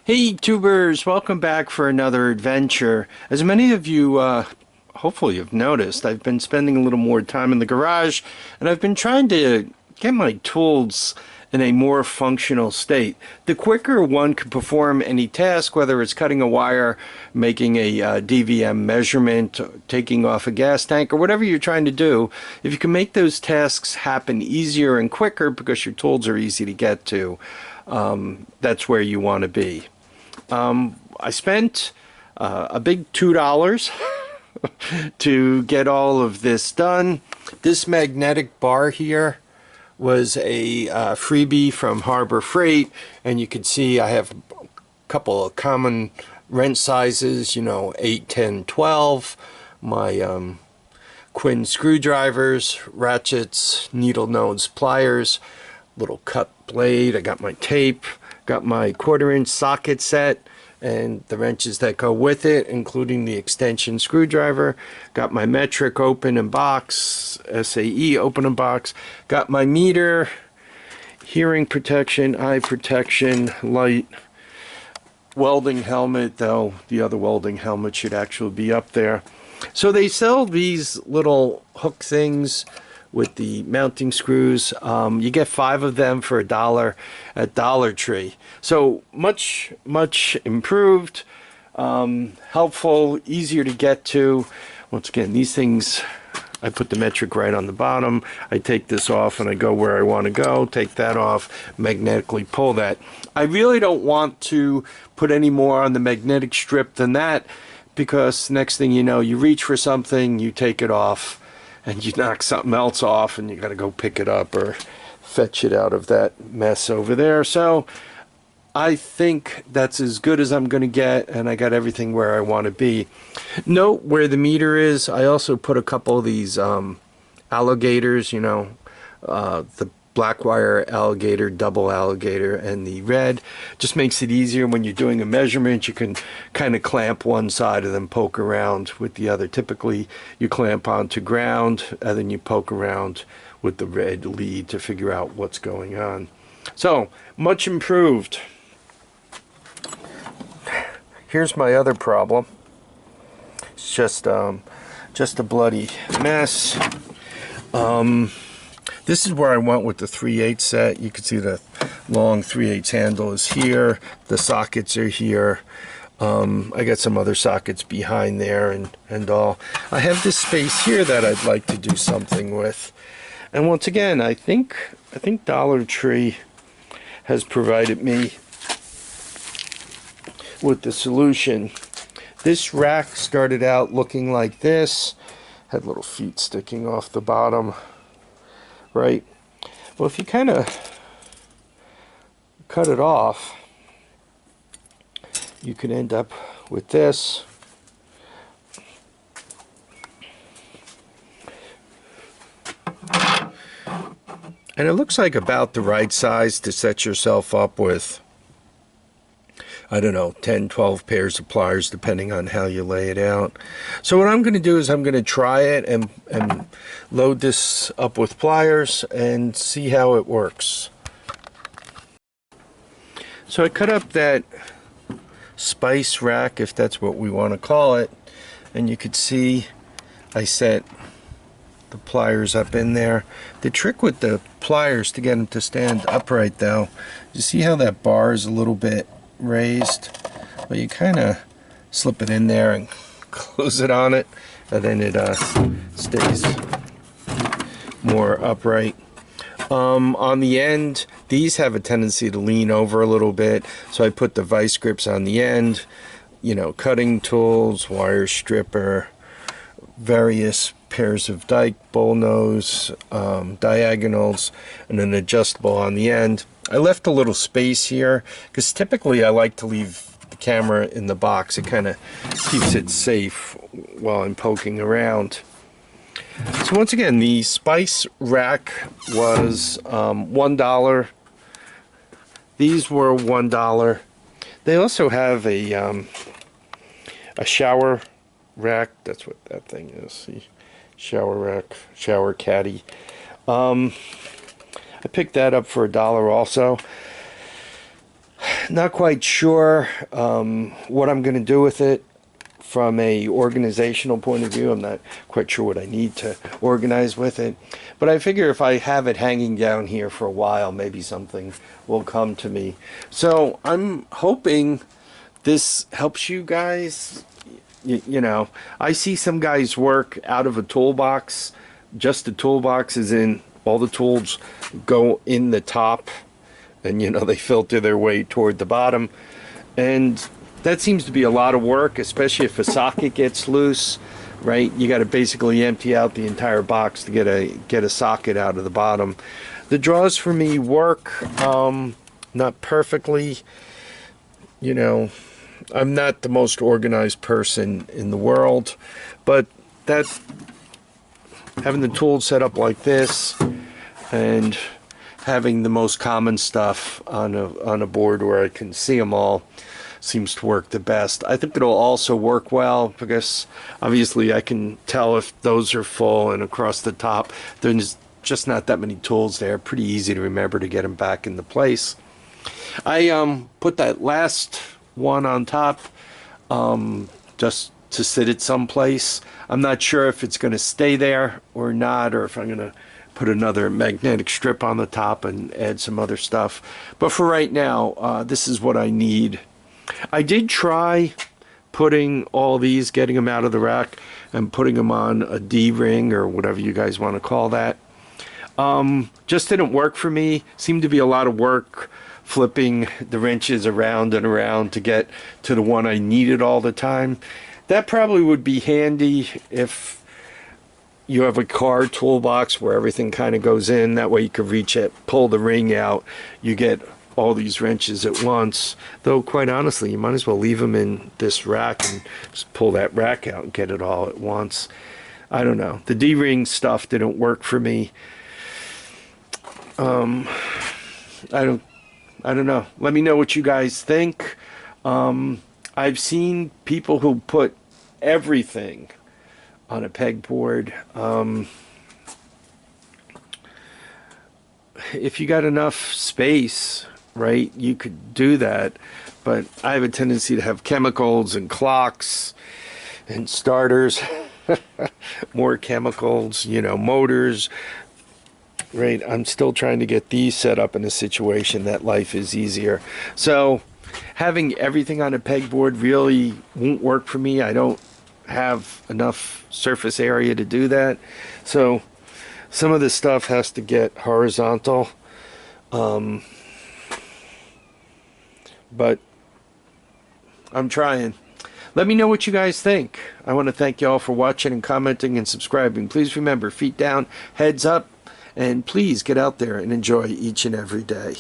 Hey tubers, welcome back for another adventure. As many of you hopefully have noticed, I've been spending a little more time in the garage and I've been trying to get my tools in a more functional state. The quicker one can perform any task, whether it's cutting a wire, making a DVM measurement, taking off a gas tank, or whatever you're trying to do, if you can make those tasks happen easier and quicker because your tools are easy to get to, that's where you want to be. I spent a big $2 to get all of this done. This magnetic bar here was a freebie from Harbor Freight, and you can see I have a couple of common wrench sizes, 8, 10, 12. My Quinn screwdrivers, ratchets, needle nose pliers, little cut blade. I got my tape, got my 1/4-inch socket set and the wrenches that go with it, including the extension screwdriver. Got my metric open and box, SAE open and box. Got my meter, hearing protection, eye protection, light, welding helmet, though the other welding helmet should actually be up there. So they sell these little hook things with the mounting screws. You get 5 of them for $1 at Dollar Tree. So much improved, helpful, easier to get to. Once again, these things, I put the metric right on the bottom. I take this off and I go where I want to go, take that off, magnetically pull that. I really don't want to put any more on the magnetic strip than that, because next thing you know, you reach for something, you take it off, and you knock something else off and you got to go pick it up or fetch it out of that mess over there. So I think that's as good as I'm going to get, and I got everything where I want to be. Note where the meter is. I also put a couple of these alligators, the black wire alligator, double alligator, and the red. Just makes it easier when you're doing a measurement. You can kind of clamp one side and then poke around with the other. Typically you clamp onto ground and then you poke around with the red lead to figure out what's going on. So much improved. Here's my other problem. It's just a bloody mess. This is where I went with the 3/8 set. You can see the long 3/8 handle is here. The sockets are here. I got some other sockets behind there and all. I have this space here that I'd like to do something with. And once again, I think Dollar Tree has provided me with the solution. This rack started out looking like this. Had little feet sticking off the bottom. Right. Well, if you kind of cut it off, you could end up with this. And it looks like about the right size to set yourself up with, I don't know, 10, 12 pairs of pliers, depending on how you lay it out. So what I'm going to do is I'm going to try it and load this up with pliers and see how it works. So I cut up that spice rack, if that's what we want to call it, and you could see I set the pliers up in there. The trick with the pliers to get them to stand upright, though, you see how that bar is a little bit raised? Well, you kind of slip it in there and close it on it, and then it stays more upright. On the end, these have a tendency to lean over a little bit, so I put the vice grips on the end, cutting tools, wire stripper, various pairs of dike, bull nose, diagonals, and an adjustable on the end. I left a little space here because typically I like to leave the camera in the box. It kind of keeps it safe while I'm poking around. So once again, the spice rack was $1. These were $1. They also have a shower rack. That's what that thing is. See? Shower rack, shower caddy. I picked that up for $1 also. Not quite sure what I'm going to do with it from a organizational point of view. I'm not quite sure what I need to organize with it. But I figure if I have it hanging down here for a while, maybe something will come to me. So I'm hoping this helps you guys. You know, I see some guys work out of a toolbox. Just the toolbox is in, all the tools go in the top, and you know, they filter their way toward the bottom. And that seems to be a lot of work, especially if a socket gets loose, right? You got to basically empty out the entire box to get a socket out of the bottom. The draws for me work, not perfectly. You know, I'm not the most organized person in the world, but that, having the tools set up like this and having the most common stuff on a board where I can see them all seems to work the best. I think it'll also work well because obviously I can tell if those are full, and across the top there's just not that many tools there. Pretty easy to remember to get them back into place. I put that last one on top just to sit it someplace. I'm not sure if it's going to stay there or not, or if I'm going to put another magnetic strip on the top and add some other stuff. But for right now, this is what I need. I did try putting all these, getting them out of the rack and putting them on a D-ring or whatever you guys want to call that. Just didn't work for me. Seemed to be a lot of work flipping the wrenches around and around to get to the one I needed all the time. That probably would be handy if you have a car toolbox where everything kind of goes in. That way you can reach it, pull the ring out, you get all these wrenches at once. Though quite honestly, you might as well leave them in this rack and just pull that rack out and get it all at once. I don't know. The D-ring stuff didn't work for me. I don't know. Let me know what you guys think. I've seen people who put everything on a pegboard. If you got enough space, right, you could do that. But I have a tendency to have chemicals and clocks and starters, more chemicals, you know, motors. Right, I'm still trying to get these set up in a situation that life is easier. So having everything on a pegboard really won't work for me. I don't have enough surface area to do that. So some of this stuff has to get horizontal. But I'm trying. Let me know what you guys think. I want to thank you all for watching and commenting and subscribing. Please remember, feet down, heads up. And please get out there and enjoy each and every day.